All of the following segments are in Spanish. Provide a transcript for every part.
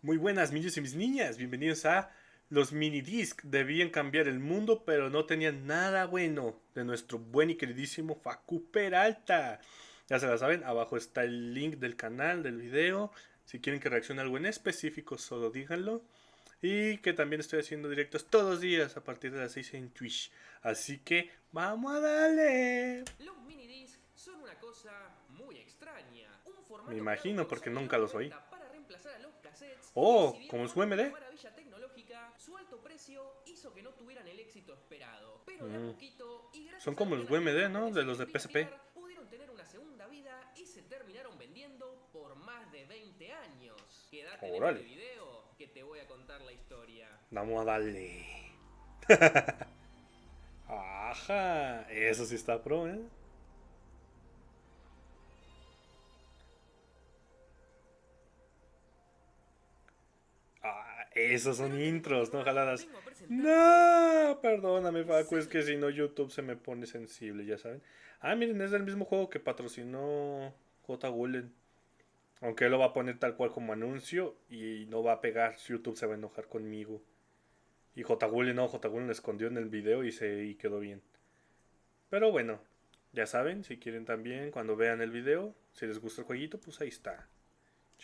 Muy buenas, niños y mis niñas. Bienvenidos a los mini disc. Debían cambiar el mundo, pero no tenían nada bueno. De nuestro buen y queridísimo Facu Peralta. Ya se la saben, abajo está el link del canal, del video. Si quieren que reaccione a algo en específico, solo díganlo. Y que también estoy haciendo directos todos los días a partir de las 6 en Twitch. Así que, ¡vamos a darle! Los minidisc son una cosa muy extraña. Un Me formato creado imagino por porque Sony en nunca los los oí. 90 para reemplazar a los cassettes, que si Oh, bien como es fueron una UMD. maravilla tecnológica, su alto precio hizo que no tuvieran el éxito esperado. Pero de a Mm, poquito, y Son gracias a como lo que los la UMD, industria ¿no? De parece los que de envía a PSP. quedar, pudieron tener una segunda vida y se terminaron vendiendo por más de 20 años. Quédate en este Órale. video que te voy a contar la historia. Vamos a darle. Ajá. Eso sí está pro, ¿eh? Esos son Pero antes de intros, no continuar, jaladas. vengo a presentarte No, perdóname, Facu, es que si Zelda. no YouTube se me pone sensible, ya saben. Ah, miren, es del mismo juego que patrocinó J. Gullen. Aunque él lo va a poner tal cual como anuncio y no va a pegar, YouTube se va a enojar conmigo. Y J. Gullen no, J. Gullen lo escondió en el video y quedó bien. Pero bueno, ya saben, si quieren también, cuando vean el video, si les gusta el jueguito, pues ahí está.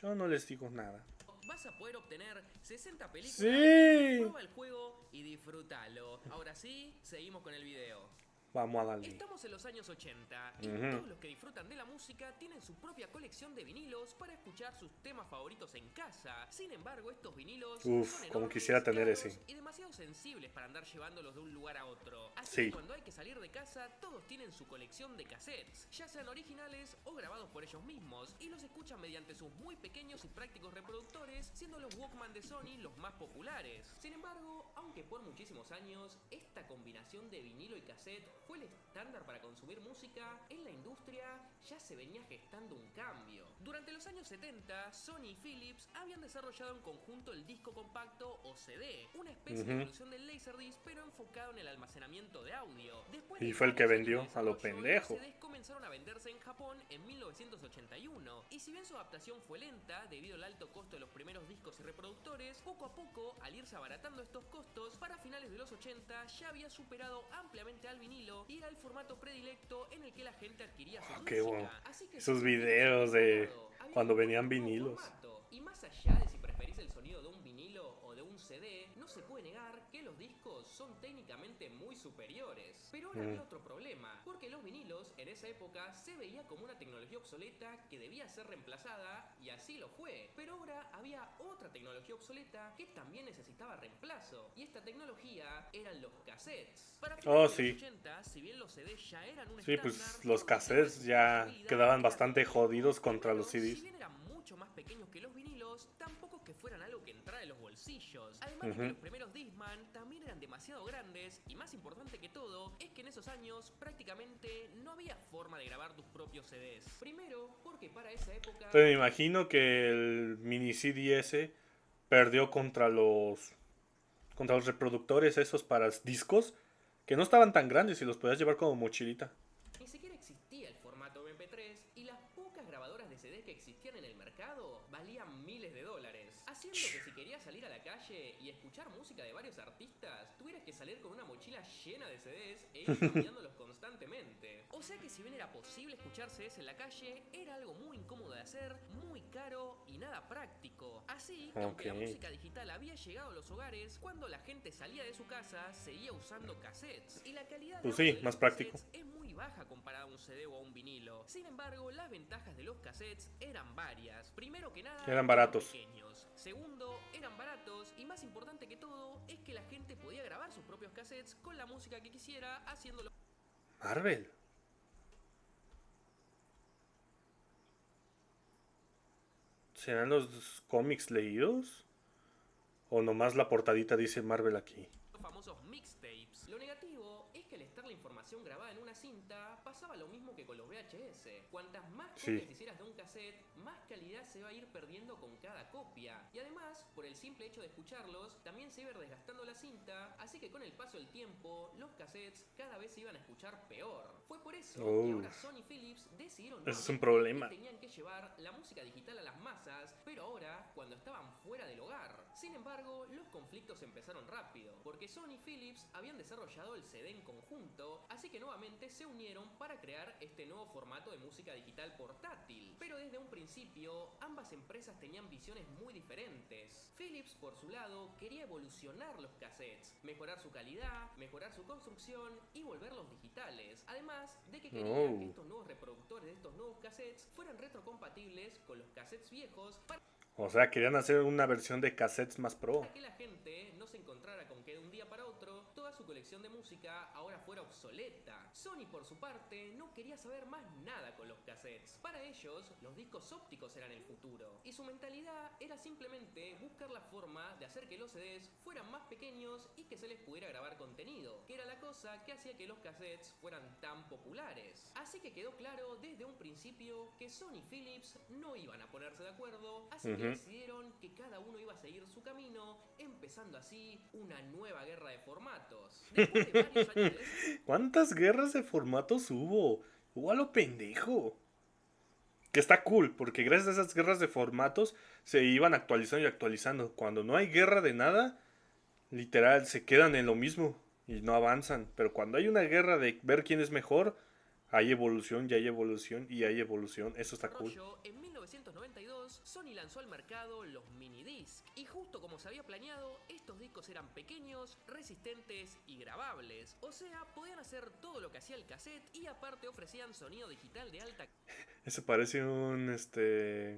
Yo no les digo nada. Vas a poder obtener 60 películas. Sí. Prueba el juego y disfrútalo. Ahora sí, seguimos con el video. Vamos a darle. Estamos en los años 80 y Ujú. todos los que disfrutan de la música tienen su propia colección de vinilos para escuchar sus temas favoritos en casa. Sin embargo, estos vinilos son Uf, como enormes, quisiera tener caros ese. y demasiado sensibles para andar llevándolos de un lugar a otro. Así que Sí. cuando hay que salir de casa, todos tienen su colección de cassettes, ya sean originales o grabados por ellos mismos, y los escuchan mediante sus muy pequeños y prácticos reproductores, siendo los Walkman de Sony los más populares. Sin embargo, aunque por muchísimos años esta combinación de vinilo y cassette fue el estándar para consumir música, en la industria ya se venía gestando un cambio. Durante los años 70, Sony y Philips habían desarrollado en conjunto el disco compacto o CD, una especie de Ujú. evolución del Laserdisc pero enfocado en el almacenamiento de audio. Después Y de fue el que varios años de vendió a lo desarrollo, los pendejo. CDs comenzaron a venderse en Japón en 1981, y si bien su adaptación fue lenta debido al alto costo de los primeros discos y reproductores, poco a poco, al irse abaratando estos costos, para finales de los 80 ya había superado ampliamente al vinilo y era el formato predilecto en el que la gente adquiría su Qué bueno. música. Así que si Esos tus viejos se videos habían de cagado, había que cuando buscar venían un nuevo vinilos. formato. Y más allá de si preferís el sonido de un vinilo o de un CD, no se puede negar que los discos son técnicamente muy superiores. Pero ahora había otro problema, porque los vinilos en esa época se veía como una tecnología obsoleta que debía ser reemplazada, y así lo fue. Pero ahora había otra tecnología obsoleta que también necesitaba reemplazo, y esta tecnología eran los cassettes. Para Oh, finales de los sí. 80, si bien los CDs ya eran un Sí, estándar, pues los todo el tema de su cassettes ya portabilidad quedaban era bastante complejo. jodidos contra los Primero, si CDs. bien eran mucho más pequeños que los vinilos, tampoco es que fueran algo que entrara en los bolsillos. Además de que Ujú. los primeros Discman también eran demasiado grandes, y más importante que todo, es que en esos años prácticamente no había forma de grabar tus propios CDs. Primero, porque para esa época Entonces me imagino que el mini CD ese perdió contra los reproductores esos para discos que no estaban tan grandes y los podías llevar como mochilita. ni siquiera existía el formato MP3, y las pocas grabadoras de CD que existían en el mercado valían miles de dólares, haciendo que si querías salir a la calle y escuchar música de varios artistas, tuvieras que salir con una mochila llena de CDs e ir cambiándolos constantemente. O sea que si bien era posible escuchar CDs en la calle, era algo muy incómodo de hacer, muy caro y nada práctico. Así que Ok. aunque la música digital había llegado a los hogares, cuando la gente salía de su casa seguía usando cassettes, y la calidad de Pues audio sí, de más los práctico. cassettes es muy baja comparada a un CD o a un vinilo. Sin embargo, las ventajas de los cassettes eran varias. Primero que nada, Eran eran baratos. pequeños. Segundo, eran baratos, y más importante que todo, es que la gente podía grabar sus propios cassettes con la música que quisiera, haciéndolo. Marvel. ¿Serán los cómics leídos? ¿O nomás la portadita dice Marvel aquí? Los famosos mixtapes. Lo negativo es que al estar la información grabada en una cinta, pasaba lo mismo que con los VHS. Cuantas más Sí. copias hicieras de un cassette, más calidad se va a ir perdiendo con cada copia. Y además, por el simple hecho de escucharlos, también se iba a ir desgastando la cinta, así que con el paso del tiempo, los cassettes cada vez se iban a escuchar peor. Fue por eso que ahora Uf. Sony y Philips decidieron Ese es un nuevamente que problema. tenían que llevar la música digital a las masas, pero ahora cuando estaban fuera del hogar. Sin embargo, los conflictos empezaron rápido, porque Sony y Philips habían desarrollado el CD en conjunto, así que nuevamente se unieron para crear este nuevo formato de música digital portátil. Pero desde un principio, ambas empresas tenían visiones muy diferentes. Philips, por su lado, quería evolucionar los cassettes, mejorar su calidad, mejorar su construcción y volverlos digitales. Además de que quería que estos nuevos reproductores de estos nuevos cassettes fueran retrocompatibles con los cassettes viejos para O sea, querían hacer una versión de cassettes más pro. que la gente no se encontrara con que de un día para otro toda su colección de música ahora fuera obsoleta. Sony, por su parte, no quería saber más nada con los cassettes. Para ellos, los discos ópticos eran el futuro, y su mentalidad era simplemente buscar la forma de hacer que los CDs fueran más pequeños y que se les pudiera grabar contenido, que era la cosa que hacía que los cassettes fueran tan populares. Así que quedó claro desde un principio que Sony y Philips no iban a ponerse de acuerdo, así que decidieron que cada uno iba a seguir su camino, empezando así una nueva guerra de formatos. Después de varios años de eso, ¿Cuántas guerras de formatos hubo? Hubo a lo pendejo. Que está cool, porque gracias a esas guerras de formatos se iban actualizando y actualizando. Cuando no hay guerra de nada, literal, se quedan en lo mismo y no avanzan. Pero cuando hay una guerra de ver quién es mejor, hay evolución y hay evolución y hay evolución. Eso está cool. En 1992, Sony lanzó al mercado los minidisc, y justo como se había planeado, estos discos eran pequeños, resistentes y grabables. O sea, podían hacer todo lo que hacía el cassette y aparte ofrecían sonido digital de alta Eso parece un,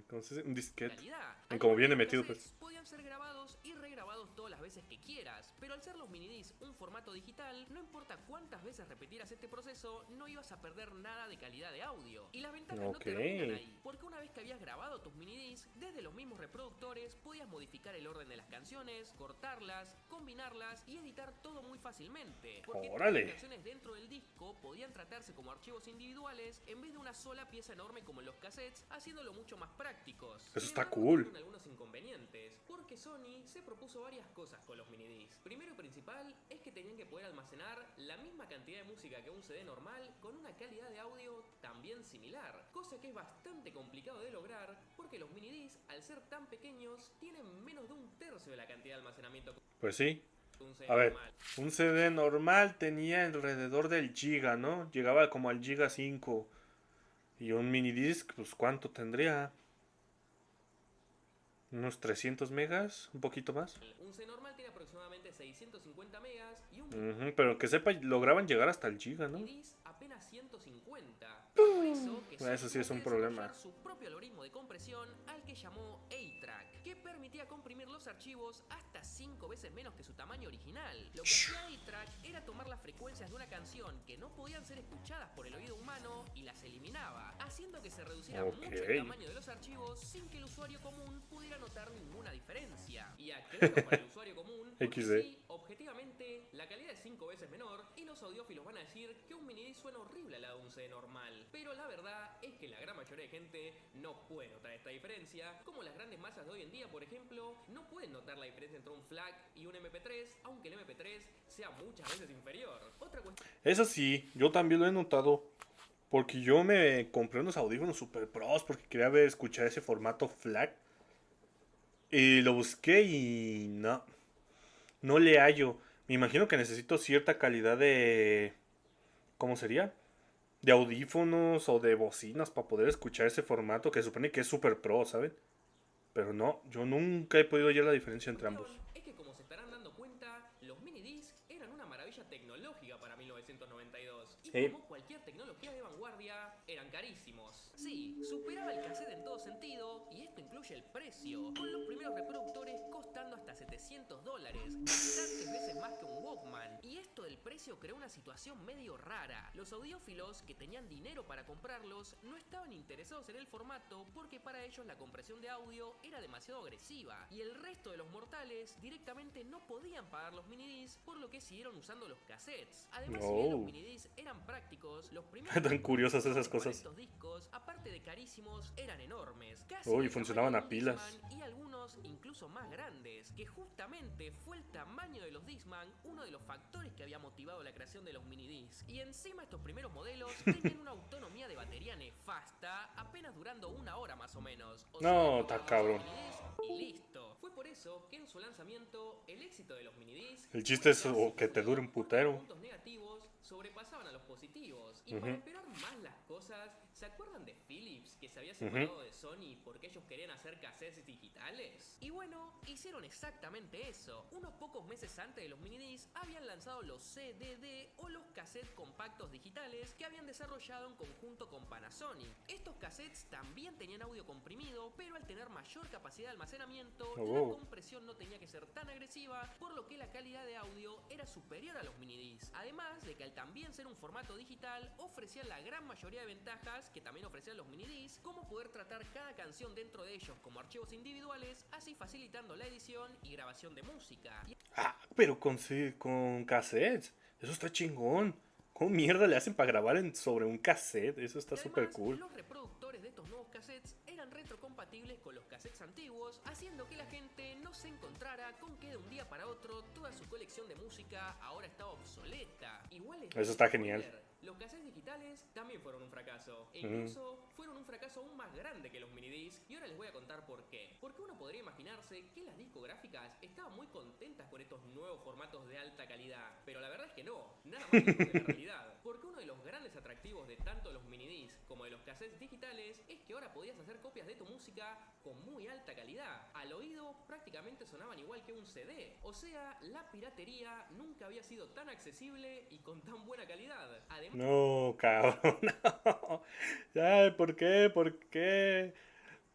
¿cómo se dice? Un disquete. calidad. En como viene Los metido, cassettes pues. podían ser grabados y regrabados todas las veces que quieras, pero al ser los minidisc un formato digital, no importa cuántas veces repetieras este proceso, no ibas a perder nada de calidad de audio. Y las ventajas no terminan ahí, porque una vez que habías grabado tus minidisc, desde los mismos reproductores podías modificar el orden de las canciones, cortarlas, combinarlas y editar todo muy fácilmente. Porque todas las canciones dentro del disco podían tratarse como archivos individuales en vez de una sola pieza enorme como en los cassettes, haciéndolo mucho más prácticos. Eso está cool. Algunos inconvenientes, porque Sony se propuso varias cosas con los minidisc. Primero y principal es que tenían que poder almacenar la misma cantidad de música que un CD normal con una calidad de audio también similar, cosa que es bastante complicado de lograr porque los minidisc, al ser tan pequeños, tienen menos de un tercio de la cantidad de almacenamiento. Pues sí. A ver, un CD normal tenía alrededor del giga, ¿no? Llegaba como al giga 5. Y un minidisc, pues ¿cuánto tendría? Unos 300 megas, un poquito más. Un CD normal tiene aproximadamente 650 megas y un pero que sepa, lograban llegar hasta el giga, ¿no? minidisc apenas 150. Por eso, que Eso sí es un problema. su propio algoritmo de compresión al que llamó A-Track, que permitía comprimir los archivos hasta 5 veces menos que su tamaño original. Lo que hacía A-Track era tomar las frecuencias de una canción que no podían ser escuchadas por el oído humano y las eliminaba, haciendo que se reduciera mucho el tamaño de los archivos sin que el usuario común pudiera notar ninguna diferencia. Y aclaro para el usuario común, porque sí, objetivamente, la calidad es 5 veces menor y los audiófilos van a decir que un minidisc suena horrible al lado de un CD normal. Pero la verdad es que la gran mayoría de gente no puede notar esta diferencia, como las grandes masas de hoy en día, por ejemplo, no pueden notar la diferencia entre un FLAC y un MP3, aunque el MP3 sea muchas veces inferior. Otra cuestión. Eso sí, yo también lo he notado. Porque yo me compré unos audífonos super pros porque quería escuchar ese formato FLAC. Y lo busqué y no le hallo. Me imagino que necesito cierta calidad de... ¿Cómo sería? De audífonos o de bocinas para poder escuchar ese formato que se supone que es super pro, ¿saben? Pero no, yo nunca he podido hallar la diferencia entre ambos. Es que como se estarán dando cuenta, los minidisc eran una maravilla tecnológica para 1992. Y como cualquier tecnología de vanguardia, eran carísimos. Sí, superaba el cassette en todo sentido, y esto incluye el precio, con los primeros reproductores costando hasta $700, bastantes veces más que un Walkman. Y esto del precio creó una situación medio rara. Los audiófilos que tenían dinero para comprarlos no estaban interesados en el formato porque para ellos la compresión de audio era demasiado agresiva, y el resto de los mortales directamente no podían pagar los minidisc, por lo que siguieron usando los cassettes. Además, si bien los minidisc eran prácticos, los primeros tan curiosas esas cosas. Estos discos, aparte de carísimos eran enormes, casi Uy, del funcionaban tamaño a de un pilas. Discman y algunos incluso más grandes, que justamente fue el tamaño de los Discman uno de los factores que había motivado la creación de los minidisc. Y encima estos primeros modelos tenían una autonomía de batería nefasta, apenas durando 1 hora más o menos. O sea, No, que está cargabas el cabrón. minidisc y listo. Fue por eso que en su lanzamiento el éxito de los minidisc El fue chiste es casi que te dure un nulo, porque los putero. puntos negativos sobrepasaban a los positivos. Y para empeorar más las cosas, ¿se acuerdan de Philips, que se había separado de Sony porque ellos querían hacer cassettes digitales? Y bueno, hicieron exactamente eso. Unos pocos meses antes de los minidisc habían lanzado los CDD o los cassettes compactos digitales que habían desarrollado en conjunto con Panasonic. Estos cassettes también tenían audio comprimido, pero al tener mayor capacidad de almacenamiento, la compresión no tenía que ser tan agresiva, por lo que la calidad de audio era superior a los minidisc. Además de que al también ser un formato digital, ofrecían la gran mayoría de ventajas que también ofrecían los minidisc, como poder tratar cada canción dentro de ellos como archivos individuales, así facilitando la edición y grabación de música. Ah, pero con cassettes. Eso está chingón. ¿Cómo mierda le hacen para grabar sobre un cassette? Eso está Y súper además, cool. los reproductores de estos nuevos cassettes eran retrocompatibles con los cassettes antiguos, haciendo que la gente no se encontrara con que de un día para otro toda su colección de música ahora estaba obsoleta. Igual Eso está genial. Los cassettes digitales también fueron un fracaso, e incluso fueron un fracaso aún más grande que los minidisc, y ahora les voy a contar por qué. Porque uno podría imaginarse que las discográficas estaban muy contentas con estos nuevos formatos de alta calidad, pero la verdad es que no, nada más lejos de la realidad. Porque uno de los grandes atractivos de tanto los minidisc como de los cassettes digitales es que ahora podías hacer copias de tu música con muy alta calidad. Al oído prácticamente sonaban igual que un CD, o sea, la piratería nunca había sido tan accesible y con tan buena calidad. Además, No, cabrón. No. Ay, ¿por qué? ¿Por qué?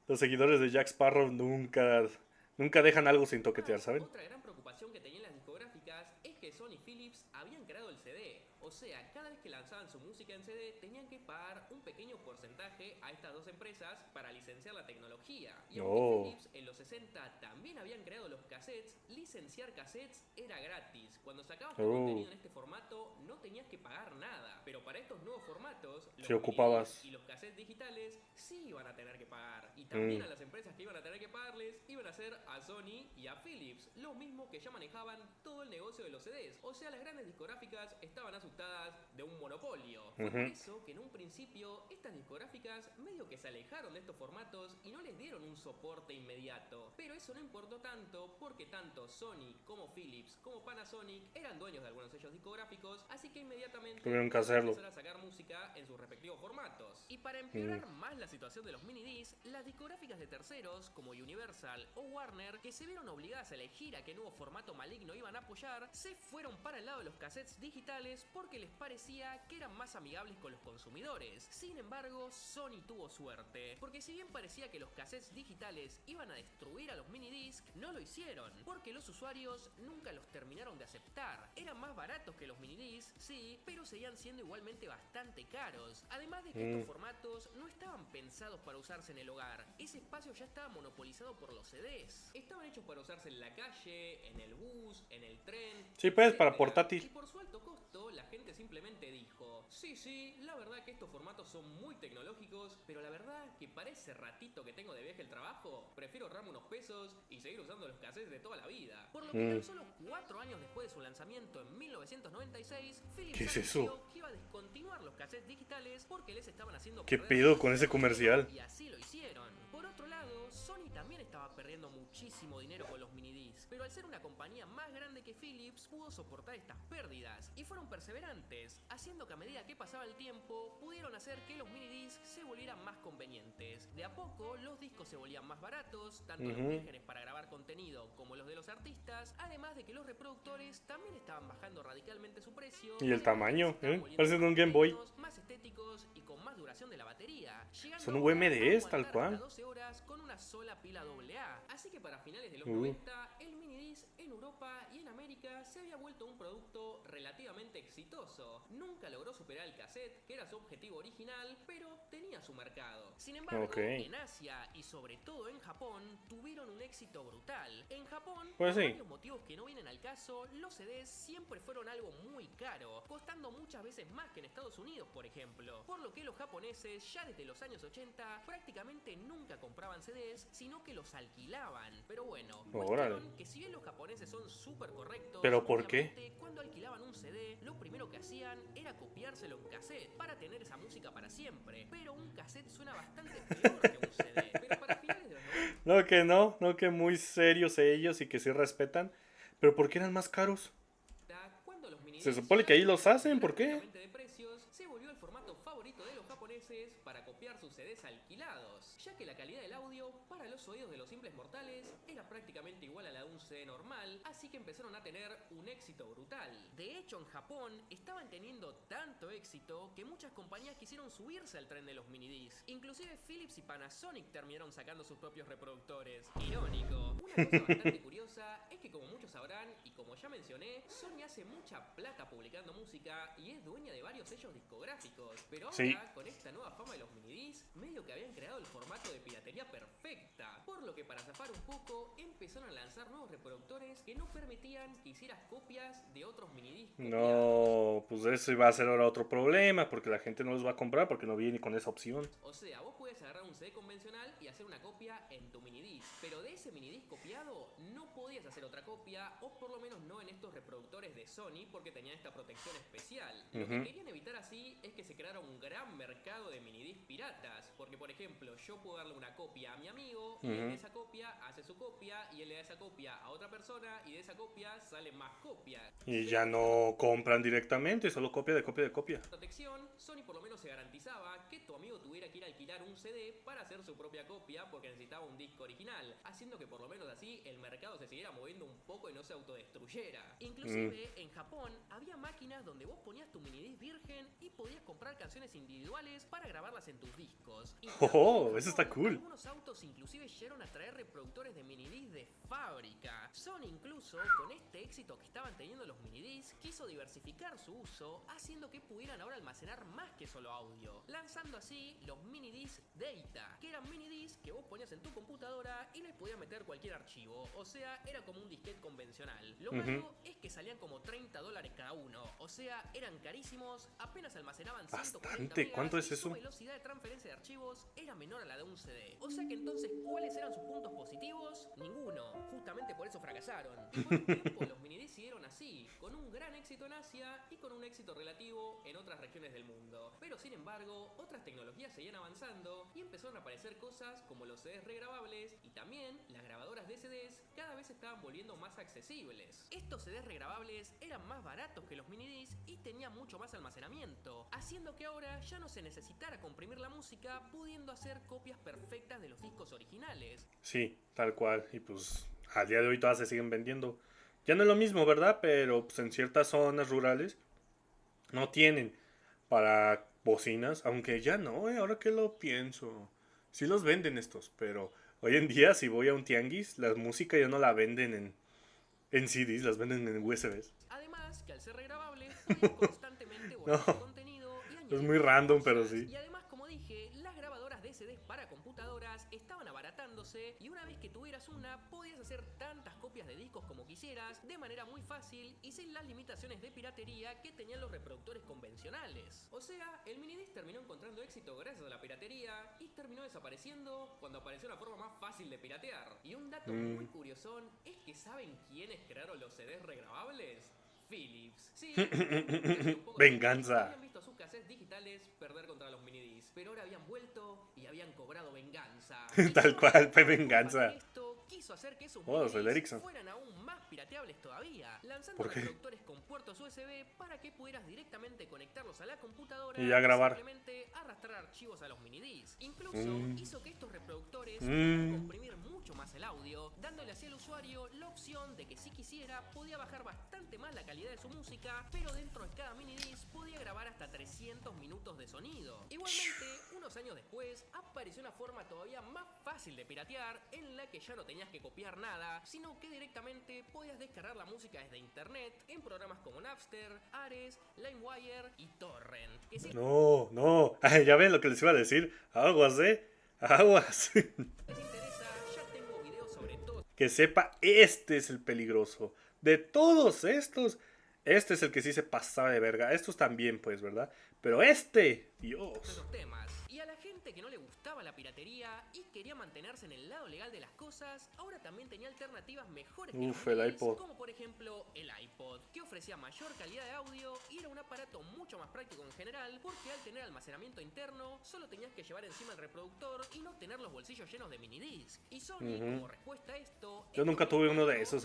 Los seguidores de Jack Sparrow nunca dejan algo sin toquetear, ¿saben? otra gran preocupación que tenían las discográficas es que Sony y Philips habían creado el CD. O sea, cada vez que lanzaban su música en CD tenían que pagar un pequeño porcentaje a estas dos empresas para licenciar la tecnología. Y aunque Philips en los 60 también habían creado los cassettes, licenciar cassettes era gratis. Cuando sacabas tu contenido en este formato no tenías que pagar nada. Pero para estos nuevos formatos, los Si ocupabas. y los cassettes digitales sí iban a tener que pagar. Y también a las empresas que iban a tener que pagarles iban a ser a Sony y a Philips, los mismos que ya manejaban todo el negocio de los CDs. O sea, las grandes discográficas estaban asustadas de un monopolio. Fue por eso que en un principio estas discográficas medio que se alejaron de estos formatos y no les dieron un soporte inmediato. Pero eso no importó tanto porque tanto Sony como Philips como Panasonic eran dueños de algunos sellos discográficos, así que inmediatamente tuvieron que hacerlo. empezar a sacar música en sus respectivos formatos. Y para empeorar más la situación de los minidisc, las discográficas de terceros como Universal o Warner, que se vieron obligadas a elegir a qué nuevo formato maligno iban a apoyar, se fueron para el lado de los cassettes digitales porque les parecía que eran más amigables con los consumidores. Sin embargo, Sony tuvo suerte, porque si bien parecía que los cassettes digitales iban a destruir a los minidisc, no lo hicieron, porque los usuarios nunca los terminaron de aceptar. Eran más baratos que los minidisc, sí, pero seguían siendo igualmente bastante caros. Además de que estos formatos no estaban pensados para usarse en el hogar, ese espacio ya estaba monopolizado por los CDs. Estaban hechos para usarse en la calle, en el bus, en el tren. Sí, pues, para etcétera. portátil. Y por su alto costo, la gente simplemente dijo: sí, la verdad que estos formatos son muy tecnológicos, pero la verdad que para ese ratito que tengo de viaje al trabajo, prefiero ahorrarme unos pesos y seguir usando los cassettes de toda la vida. Por lo que tan solo 4 años después de su lanzamiento en 1996, Philips ¿Qué es anunció eso? que iba a descontinuar los cassettes digitales porque les estaban haciendo ¿Qué perder pedo con ese muchísimo comercial? dinero, y así lo hicieron. Por otro lado, Sony también estaba perdiendo muchísimo dinero con los minidisc, pero al ser una compañía más grande que Philips, pudo soportar estas pérdidas y fueron perseverantes, haciendo que a medida que pasaba el tiempo, pudieron hacer que los minidisc se volvieran más convenientes. De a poco, los discos se volvían más baratos, tanto los vírgenes para grabar contenido como los de los artistas, además de que los reproductores también estaban bajando radicalmente su precio. Y el tamaño, se estaban volviendo parece más de un Game Boy. pequeños, más estéticos y con más duración de la batería, llegando Son ahora UMDs, a tal aguantar cual. hasta 12 horas con una sola pila AA. Así que para finales de los 90, el minidisc era en Europa y en América se había vuelto un producto relativamente exitoso. Nunca logró superar el cassette, que era su objetivo original, pero tenía su mercado. Sin embargo, en Asia y sobre todo en Japón, tuvieron un éxito brutal. En Japón, pues por sí, varios motivos que no vienen al caso, los CDs siempre fueron algo muy caro, costando muchas veces más que en Estados Unidos, por ejemplo. Por lo que los japoneses, ya desde los años 80, prácticamente nunca compraban CDs, sino que los alquilaban. Pero bueno, cuestión que si bien los japoneses son súper correctos, ¿pero por qué? cuando alquilaban un CD, lo primero que hacían era copiárselo en cassette, para tener esa música para siempre. Pero un cassette suena bastante peor que un CD. Pero para finales de los 90... No que muy serios ellos y que sí respetan. ¿Pero por qué eran más caros? Cuando los mini Se supone que ahí los hacen, ¿por qué? de precios, se volvió el formato favorito de los japoneses para copiar sus CDs alquilados, ya que la calidad del audio para los oídos de los simples mortales era prácticamente igual a la de un CD normal, así que empezaron a tener un éxito brutal. De hecho, en Japón estaban teniendo tanto éxito que muchas compañías quisieron subirse al tren de los minidiscs. Inclusive Philips y Panasonic terminaron sacando sus propios reproductores. Irónico. Una cosa bastante curiosa es que, como muchos sabrán y como ya mencioné, Sony hace mucha plata publicando música y es dueña de varios sellos discográficos. Pero ahora, con esta nueva fama de los minidiscs, medio que habían creado el formato de piratería perfecta. Por lo que, para zafar un poco, empezaron a lanzar nuevos reproductores que no permitían que hicieras copias de otros minidiscs. No, pues eso iba a ser ahora otro problema, porque la gente no los va a comprar porque no viene con esa opción. O sea, vos puedes agarrar un CD convencional y hacer una copia en tu minidisc, pero de ese minidisc copiado no podías hacer otra copia, o por lo menos no en estos reproductores de Sony, porque tenían esta protección especial. Lo que querían evitar así es que se creara un gran mercado de minidisc piratas, porque por ejemplo, yo puedo darle una copia a mi amigo, y él de esa copia hace su copia, y él le da esa copia a otra persona, y de esa copia salen más copias. Y ya no compran directamente, solo copia de copia de copia. Protección, Sony por lo menos se garantizaba que tu amigo tuviera que ir a alquilar un CD para hacer su propia copia porque necesitaba un disco original, haciendo que por lo menos así el mercado se siguiera moviendo un poco y no se autodestruyera. Inclusive en Japón había máquinas donde vos ponías tu minidisc virgen y podías comprar canciones individuales para grabarlas en tus discos. Y Eso está cool. algunos autos inclusive llegaron a traer reproductores de minidisc de fábrica. Sony incluso, con este éxito que estaban teniendo los minidiscs, quiso diversificar su uso, haciendo que pudieran ahora almacenar más que solo audio, lanzando así los minidisc Data, que eran minidiscs que vos ponías en tu computadora y les podías meter cualquier archivo, o sea, era como un disquete convencional. Lo malo es que salían como $30 cada uno, o sea, eran carísimos, apenas almacenaban 140 megas. ¿Cuánto es y eso? su velocidad de transferencia de archivos era menor a la de un CD. O sea que entonces, ¿cuáles eran sus puntos positivos? Ninguno. Justamente por eso fracasaron. Y por un tiempo los minidiscs siguieron así, con un gran éxito en Asia y con un éxito relativo en otras regiones del mundo. Pero sin embargo, otras tecnologías seguían avanzando y empezaron a aparecer cosas como los CDs regrabables, y también las grabadoras de CDs cada vez se estaban volviendo más accesibles. Estos CDs regrabables eran más baratos que los minidiscs y tenían mucho más almacenamiento, haciendo que ahora ya no se necesitara comprimir la música, pudiendo hacer copias perfectas de los discos originales. Sí, tal cual. Y pues al día de hoy todas se siguen vendiendo. Ya no es lo mismo, ¿verdad? Pero pues en ciertas zonas rurales no tienen para bocinas, aunque ya no, ahora que lo pienso. Sí los venden estos, pero hoy en día si voy a un tianguis, la música ya no la venden en CDs, las venden en USBs. Además, que al ser regrabable, podías constantemente borrar su contenido y añadir Es muy random, cosas. pero sí. Y además, como dije, las grabadoras de CDs para computadoras estaban abaratándose, y una vez que tuvieras una, podías hacer tantas copias de discos como quisieras, de manera muy fácil y sin las limitaciones de piratería que tenían los reproductores convencionales. O sea, el minidisc terminó encontrando éxito gracias a la piratería y terminó desapareciendo cuando apareció una forma más fácil de piratear. Y un dato muy curiosón es que ¿saben quiénes crearon los CDs regrabables? Philips. Sí, Venganza. habían visto sus cassettes digitales perder contra los minidiscs, pero ahora habían vuelto y habían cobrado venganza. Tal cual, fue venganza. Esto quiso hacer que sus el minidiscs Ericsson. fueran aún más pirateables todavía, lanzando ¿Por qué? reproductores con puertos USB para que pudieras directamente conectarlos a la computadora Y ya grabar. simplemente arrastrar archivos a los minidiscs. Incluso hizo que estos reproductores pudieran comprimir mucho más el audio, dándole así al usuario la opción de que si quisiera podía bajar bastante más la calidad de su música, pero dentro de cada minidisc podía grabar hasta 300 minutos de sonido. Igualmente, unos años después, apareció una forma todavía más fácil de piratear, en la que ya no tenías que copiar nada, sino que directamente podías descargar la música desde internet en programas como Napster, Ares, LimeWire y Torrent. Que si No. Ay, ya ven lo que les iba a decir. Aguas, aguas. les interesa, ya tengo videos sobre todo Que sepa, este es el peligroso. De todos estos, este es el que sí se pasaba de verga. Estos también, pues, ¿verdad? Pero Dios. esos temas. Y a la gente que no le gustaba la piratería y quería mantenerse en el lado legal de las cosas, ahora también tenía alternativas mejores que Uf, los el Beatles, iPod. como por ejemplo el iPod, que ofrecía mayor calidad de audio y era un aparato mucho más práctico en general, porque al tener almacenamiento interno, solo tenías que llevar encima el reproductor y no tener los bolsillos llenos de minidisc. Y Sony, como respuesta a esto, Yo nunca tuve uno de esos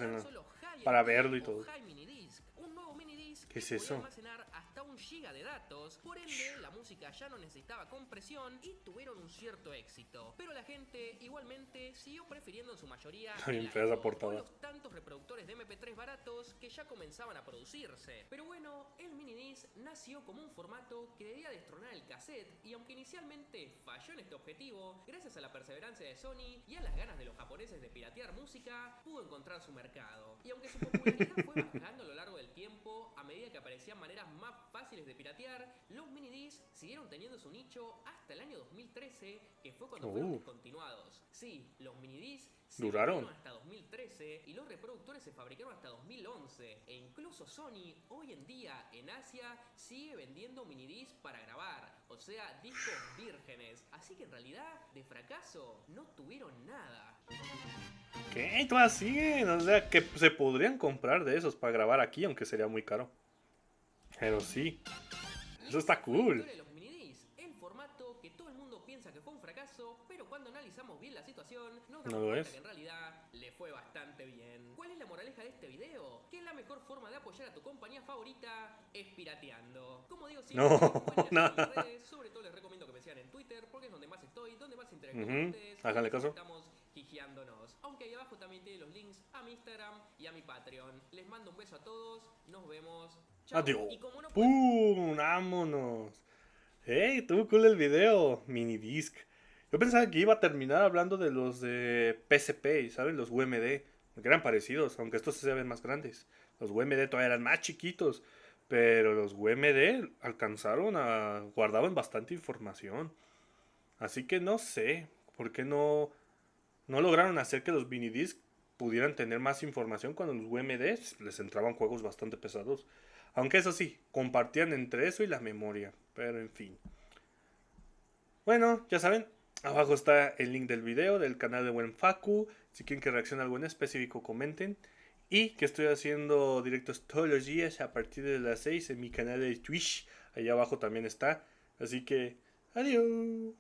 para verlo y todo. High Minidisc, un nuevo minidisc ¿Qué es que podía eso? almacenar hasta 1 GB de datos, por ende la música ya no necesitaba compresión y tuvieron un cierto éxito. Pero la gente igualmente siguió prefiriendo en su mayoría Bien el fea esa iPod, portada. o los tantos reproductores de MP3 baratos que ya comenzaban a producirse. Pero bueno, el minidisc nació como un formato que debía destronar el cassette, y aunque inicialmente falló en este objetivo, gracias a la perseverancia de Sony y a las ganas de los japoneses de piratear música, pudo encontrar su mercado. Y aunque su popularidad fue bajando a lo largo del tiempo, a medida que aparecían maneras más fáciles de piratear, los minidiscs siguieron teniendo su nicho hasta el año 2013, que fue cuando fueron descontinuados. Sí, los minidiscs se Duraron. vendieron hasta 2013 y los reproductores se fabricaron hasta 2011. E incluso Sony, hoy en día en Asia, sigue vendiendo minidiscs para grabar, o sea, discos vírgenes. Así que en realidad, de fracaso, no tuvieron nada. ¿Qué? Todas siguen. O sea, que se podrían comprar de esos para grabar aquí, aunque sería muy caro. Pero sí. Eso está fue la cool. historia de los minidiscs, el formato que todo el mundo piensa que fue un fracaso, pero cuando analizamos bien la situación, nos damos No lo cuenta es. que en realidad le fue bastante bien. ¿Cuál es la moraleja de este video? Que la mejor forma de apoyar a tu compañía favorita es pirateando. Como digo siempre, No, pueden ir a no. mis redes, sobre todo les recomiendo que me sigan en Twitter, porque es donde más estoy, donde más interactúo con ustedes. Háganle caso. Estamos gigiándonos. Aunque ahí abajo también tienen los links a mi Instagram y a mi Patreon. Les mando un beso a todos, nos vemos. Chao. Adiós. Y como no ¡Pum! ¡Vámonos! ¡Ey! Tuvo cool el video. Minidisc. Yo pensaba que iba a terminar hablando de los de PSP, ¿saben? Los UMD. Que eran parecidos, aunque estos se ven más grandes. Los UMD todavía eran más chiquitos. Pero los UMD guardaban bastante información. Así que no sé. ¿Por qué no lograron hacer que los minidisc pudieran tener más información cuando los UMD les entraban juegos bastante pesados? Aunque eso sí, compartían entre eso y la memoria. Pero en fin. Bueno, ya saben, abajo está el link del video del canal de Buen Facu. Si quieren que reaccione a algo en específico, comenten. Y que estoy haciendo directos todos los días a partir de las 6 en mi canal de Twitch. Allá abajo también está. Así que, adiós.